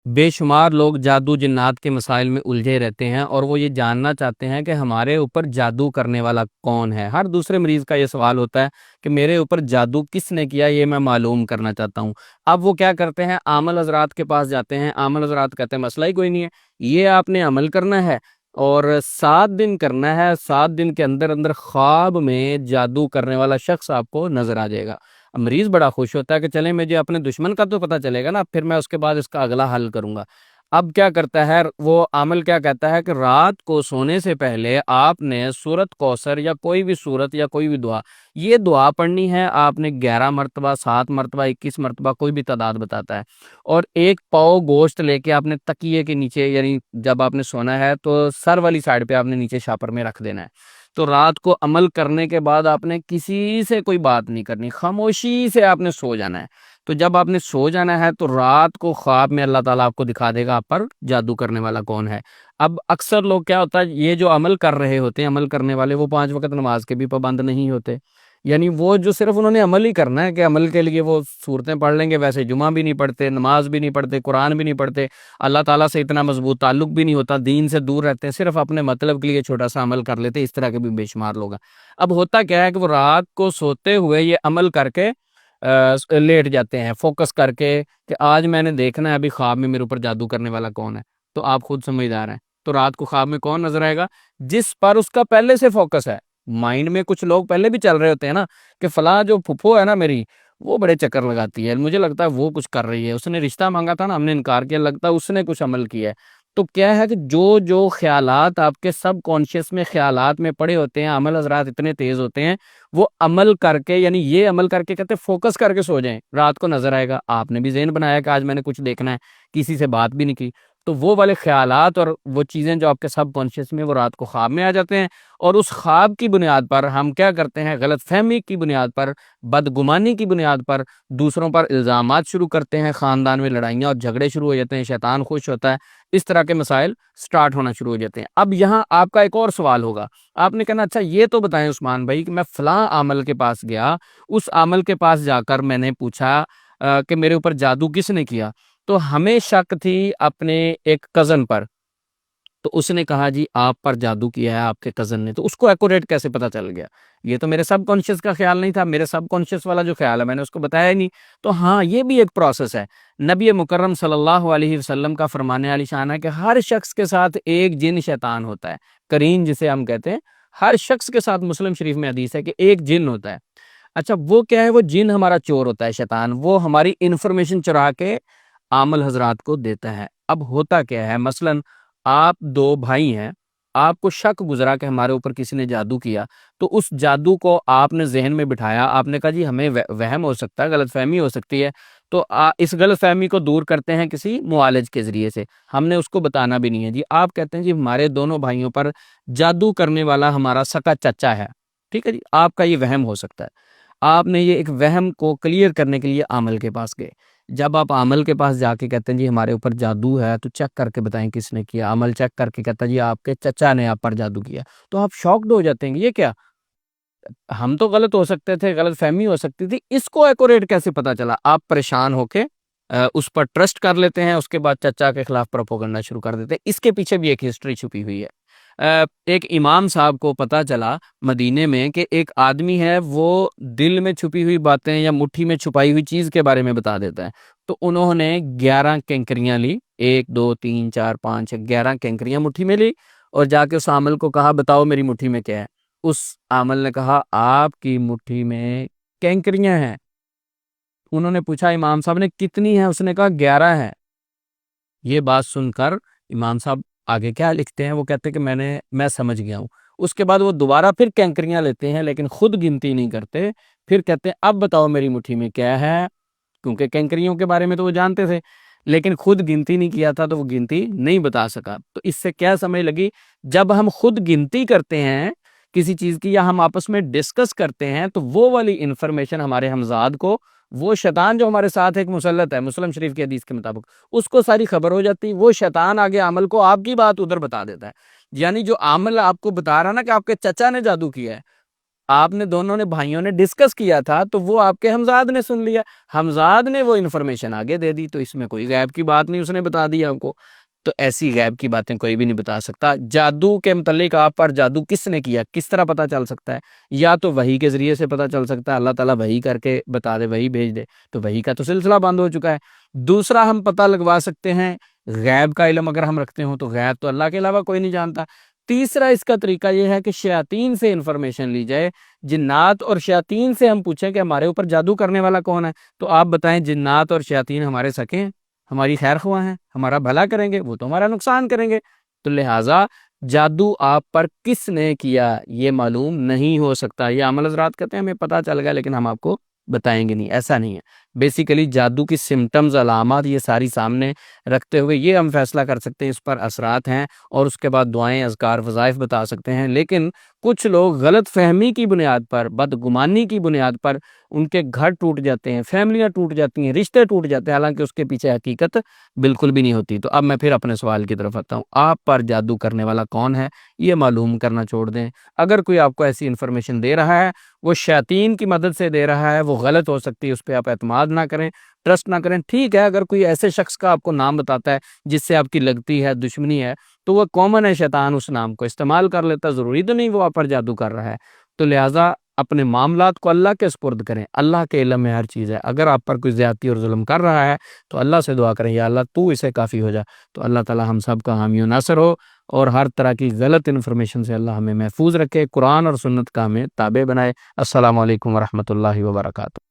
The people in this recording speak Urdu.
بے شمار لوگ جادو جنات کے مسائل میں الجھے رہتے ہیں اور وہ یہ جاننا چاہتے ہیں کہ ہمارے اوپر جادو کرنے والا کون ہے۔ ہر دوسرے مریض کا یہ سوال ہوتا ہے کہ میرے اوپر جادو کس نے کیا، یہ میں معلوم کرنا چاہتا ہوں۔ اب وہ کیا کرتے ہیں، عامل حضرات کے پاس جاتے ہیں۔ عامل حضرات کہتے ہیں مسئلہ ہی کوئی نہیں ہے، یہ آپ نے عمل کرنا ہے اور 7 دن کرنا ہے۔ 7 دن کے اندر اندر خواب میں جادو کرنے والا شخص آپ کو نظر آ جائے گا۔ اب مریض بڑا خوش ہوتا ہے کہ چلیں مجھے اپنے دشمن کا تو پتہ چلے گا نا، پھر میں اس کے بعد اس کا اگلا حل کروں گا۔ اب کیا کرتا ہے وہ عامل، کیا کہتا ہے کہ رات کو سونے سے پہلے آپ نے سورت کوثر یا کوئی بھی سورت یا کوئی بھی دعا، یہ دعا پڑھنی ہے۔ آپ نے 11 مرتبہ، 7 مرتبہ، 21 مرتبہ، کوئی بھی تعداد بتاتا ہے، اور ایک پاؤ گوشت لے کے آپ نے تکیے کے نیچے، یعنی جب آپ نے سونا ہے تو سر والی سائڈ پہ آپ نے نیچے شاپر میں رکھ دینا ہے۔ تو رات کو عمل کرنے کے بعد آپ نے کسی سے کوئی بات نہیں کرنی، خاموشی سے آپ نے سو جانا ہے۔ تو جب آپ نے سو جانا ہے تو رات کو خواب میں اللہ تعالیٰ آپ کو دکھا دے گا آپ پر جادو کرنے والا کون ہے۔ اب اکثر لوگ کیا ہوتا ہے، یہ جو عمل کر رہے ہوتے ہیں، عمل کرنے والے، وہ 5 وقت نماز کے بھی پابند نہیں ہوتے، یعنی وہ جو صرف انہوں نے عمل ہی کرنا ہے کہ عمل کے لیے وہ صورتیں پڑھ لیں گے، ویسے جمعہ بھی نہیں پڑھتے، نماز بھی نہیں پڑھتے، قرآن بھی نہیں پڑھتے، اللہ تعالیٰ سے اتنا مضبوط تعلق بھی نہیں ہوتا، دین سے دور رہتے ہیں، صرف اپنے مطلب کے لیے چھوٹا سا عمل کر لیتے۔ اس طرح کے بھی بے شمار لوگ ہیں۔ اب ہوتا کیا ہے کہ وہ رات کو سوتے ہوئے یہ عمل کر کے لیٹ جاتے ہیں، فوکس کر کے کہ آج میں نے دیکھنا ہے ابھی خواب میں میرے اوپر جادو کرنے والا کون ہے۔ تو آپ خود سمجھدار ہیں، تو رات کو خواب میں کون نظر آئے گا؟ جس پر اس کا پہلے سے فوکس ہے۔ مائنڈ میں کچھ لوگ پہلے بھی چل رہے ہوتے ہیں نا کہ فلاں جو پھپھو ہے نا میری، وہ بڑے چکر لگاتی ہے، مجھے لگتا ہے وہ کچھ کر رہی ہے، اس نے رشتہ مانگا تھا نا، ہم نے انکار کیا، لگتا ہے اس نے کچھ عمل کیا ہے۔ تو کیا ہے کہ جو خیالات آپ کے سب کانشیس میں خیالات میں پڑے ہوتے ہیں، عمل حضرات اتنے تیز ہوتے ہیں، وہ عمل کر کے، یعنی یہ عمل کر کے کہتے ہیں فوکس کر کے سو جائیں، رات کو نظر آئے گا۔ آپ نے بھی ذہن بنایا کہ آج میں نے کچھ دیکھنا ہے، کسی سے بات بھی نہیں کی، تو وہ والے خیالات اور وہ چیزیں جو آپ کے سب کانشیس میں، وہ رات کو خواب میں آ جاتے ہیں، اور اس خواب کی بنیاد پر ہم کیا کرتے ہیں، غلط فہمی کی بنیاد پر، بدگمانی کی بنیاد پر دوسروں پر الزامات شروع کرتے ہیں، خاندان میں لڑائیاں اور جھگڑے شروع ہو جاتے ہیں، شیطان خوش ہوتا ہے، اس طرح کے مسائل سٹارٹ ہونا شروع ہو جاتے ہیں۔ اب یہاں آپ کا ایک اور سوال ہوگا، آپ نے کہنا اچھا یہ تو بتائیں عثمان بھائی کہ میں فلاں عامل کے پاس گیا، اس عامل کے پاس جا کر میں نے پوچھا کہ میرے اوپر جادو کس نے کیا، تو ہمیں شک تھی اپنے ایک کزن پر، تو اس نے کہا جی آپ پر جادو کیا ہے آپ کے کزن نے، تو اس کو ایکوریٹ کیسے پتا چل گیا؟ یہ تو میرے سب کانشیس کا خیال نہیں تھا، میرے سب کانشیس والا جو خیال ہے میں نے اس کو بتایا ہی نہیں۔ تو ہاں یہ بھی ایک پروسیس ہے۔ نبی مکرم صلی اللہ علیہ وسلم کا فرمانے والی شان ہے کہ ہر شخص کے ساتھ ایک جن شیطان ہوتا ہے، قرین جسے ہم کہتے ہیں، ہر شخص کے ساتھ مسلم شریف میں حدیث ہے کہ ایک جن ہوتا ہے۔ اچھا وہ کیا ہے؟ وہ جن ہمارا چور ہوتا ہے، شیطان، وہ ہماری انفارمیشن چرا کے عامل حضرات کو دیتا ہے۔ اب ہوتا کیا ہے، مثلاً آپ 2 بھائی ہیں، آپ کو شک گزرا کہ ہمارے اوپر کسی نے جادو کیا، تو اس جادو کو آپ نے ذہن میں بٹھایا، آپ نے کہا جی ہمیں وہم ہو سکتا ہے، غلط فہمی ہو سکتی ہے، تو اس غلط فہمی کو دور کرتے ہیں کسی معالج کے ذریعے سے، ہم نے اس کو بتانا بھی نہیں ہے جی۔ آپ کہتے ہیں جی ہمارے دونوں بھائیوں پر جادو کرنے والا ہمارا سکا چچا ہے، ٹھیک ہے جی، آپ کا یہ وہم ہو سکتا ہے۔ آپ نے یہ ایک وہم کو کلیئر کرنے کے لیے عامل کے پاس گئے۔ جب آپ عامل کے پاس جا کے کہتے ہیں جی ہمارے اوپر جادو ہے، تو چیک کر کے بتائیں کس نے کیا، عامل چیک کر کے کہتا ہے جی آپ کے چچا نے آپ پر جادو کیا، تو آپ شاکڈ ہو جاتے ہیں کہ یہ کیا، ہم تو غلط ہو سکتے تھے، غلط فہمی ہو سکتی تھی، اس کو ایکوریٹ کیسے پتا چلا؟ آپ پریشان ہو کے اس پر ٹرسٹ کر لیتے ہیں، اس کے بعد چچا کے خلاف پروپیگنڈا شروع کر دیتے ہیں۔ اس کے پیچھے بھی ایک ہسٹری چھپی ہوئی ہے۔ ایک امام صاحب کو پتا چلا مدینے میں کہ ایک آدمی ہے، وہ دل میں چھپی ہوئی باتیں یا مٹھی میں چھپائی ہوئی چیز کے بارے میں بتا دیتا ہے، تو انہوں نے 11 کینکریاں لی، 1 2 3 4 5 11 کینکریاں مٹھی میں لی، اور جا کے اس عامل کو کہا بتاؤ میری مٹھی میں کیا ہے۔ اس عامل نے کہا آپ کی مٹھی میں کینکریاں ہیں۔ انہوں نے پوچھا امام صاحب نے کتنی ہیں؟ اس نے کہا 11 ہے۔ یہ بات سن کر امام صاحب آگے کیا لکھتے ہیں، وہ کہتے ہیں کہ میں سمجھ گیا ہوں۔ اس کے بعد وہ دوبارہ پھر کینکریاں لیتے ہیں، لیکن خود گنتی نہیں کرتے، پھر کہتے ہیں اب بتاؤ میری مٹھی میں کیا ہے، کیونکہ کینکریوں کے بارے میں تو وہ جانتے تھے، لیکن خود گنتی نہیں کیا تھا تو وہ گنتی نہیں بتا سکا۔ تو اس سے کیا سمجھ لگی، جب ہم خود گنتی کرتے ہیں کسی چیز کی یا ہم آپس میں ڈسکس کرتے ہیں، تو وہ والی انفارمیشن ہمارے ہمزاد کو، وہ شیطان جو ہمارے ساتھ ایک مسلط ہے مسلم شریف کی حدیث کے مطابق، اس کو ساری خبر ہو جاتی، وہ شیطان آگے عامل کو آپ کی بات ادھر بتا دیتا ہے۔ یعنی جو عامل آپ کو بتا رہا نا کہ آپ کے چچا نے جادو کیا ہے، آپ نے دونوں نے بھائیوں نے ڈسکس کیا تھا تو وہ آپ کے حمزاد نے سن لیا، حمزاد نے وہ انفارمیشن آگے دے دی، تو اس میں کوئی غیب کی بات نہیں، اس نے بتا دی آپ کو۔ تو ایسی غیب کی باتیں کوئی بھی نہیں بتا سکتا۔ جادو کے متعلق آپ پر جادو کس نے کیا، کس طرح پتہ چل سکتا ہے؟ یا تو وحی کے ذریعے سے پتہ چل سکتا ہے، اللہ تعالیٰ وحی کر کے بتا دے، وحی بھیج دے، تو وحی کا تو سلسلہ بند ہو چکا ہے۔ دوسرا ہم پتہ لگوا سکتے ہیں، غیب کا علم اگر ہم رکھتے ہوں تو غیب تو اللہ کے علاوہ کوئی نہیں جانتا۔ تیسرا اس کا طریقہ یہ ہے کہ شیاطین سے انفارمیشن لی جائے، جنات اور شیاطین سے ہم پوچھیں کہ ہمارے اوپر جادو کرنے والا کون ہے، تو آپ بتائیں جنات اور شیاطین ہمارے سکے ہیں، ہماری خیر خواہ ہیں، ہمارا بھلا کریں گے، وہ تو ہمارا نقصان کریں گے۔ تو لہٰذا جادو آپ پر کس نے کیا یہ معلوم نہیں ہو سکتا۔ یہ عمل حضرات کہتے ہیں ہمیں پتہ چل گیا لیکن ہم آپ کو بتائیں گے نہیں، ایسا نہیں ہے۔ بیسیکلی جادو کی سمٹمز، علامات یہ ساری سامنے رکھتے ہوئے یہ ہم فیصلہ کر سکتے ہیں اس پر اثرات ہیں، اور اس کے بعد دعائیں، اذکار، وظائف بتا سکتے ہیں۔ لیکن کچھ لوگ غلط فہمی کی بنیاد پر، بدگمانی کی بنیاد پر ان کے گھر ٹوٹ جاتے ہیں، فیملیاں ٹوٹ جاتی ہیں، رشتے ٹوٹ جاتے ہیں، حالانکہ اس کے پیچھے حقیقت بالکل بھی نہیں ہوتی۔ تو اب میں پھر اپنے سوال کی طرف آتا ہوں، آپ پر جادو کرنے والا کون ہے یہ معلوم کرنا چھوڑ دیں۔ اگر کوئی آپ کو ایسی انفارمیشن دے رہا ہے، وہ شیاطین کی مدد سے دے رہا ہے، وہ غلط ہو سکتی ہے، اس پہ آپ اعتماد نہ کریں، ٹرسٹ نہ کریں۔ ٹھیک ہے، اگر کوئی ایسے شخص کا آپ کو نام بتاتا ہے جس سے آپ کی لگتی ہے، دشمنی ہے، تو وہ کامن ہے، شیطان اس نام کو استعمال کر لیتا، ضروری تو نہیں وہ آپ پر جادو کر رہا ہے۔ تو لہٰذا اپنے معاملات کو اللہ کے سپرد کریں، اللہ کے علم میں ہر چیز ہے۔ اگر آپ پر کوئی زیادتی اور ظلم کر رہا ہے تو اللہ سے دعا کریں، یا اللہ تو اسے کافی ہو جا۔ تو اللہ تعالی ہم سب کا حامی و ناصر ہو، اور ہر طرح کی غلط انفارمیشن سے اللہ ہمیں محفوظ رکھے، قرآن اور سنت کا ہمیں تابع بنائے۔ السلام علیکم ورحمۃ اللہ وبرکاتہ۔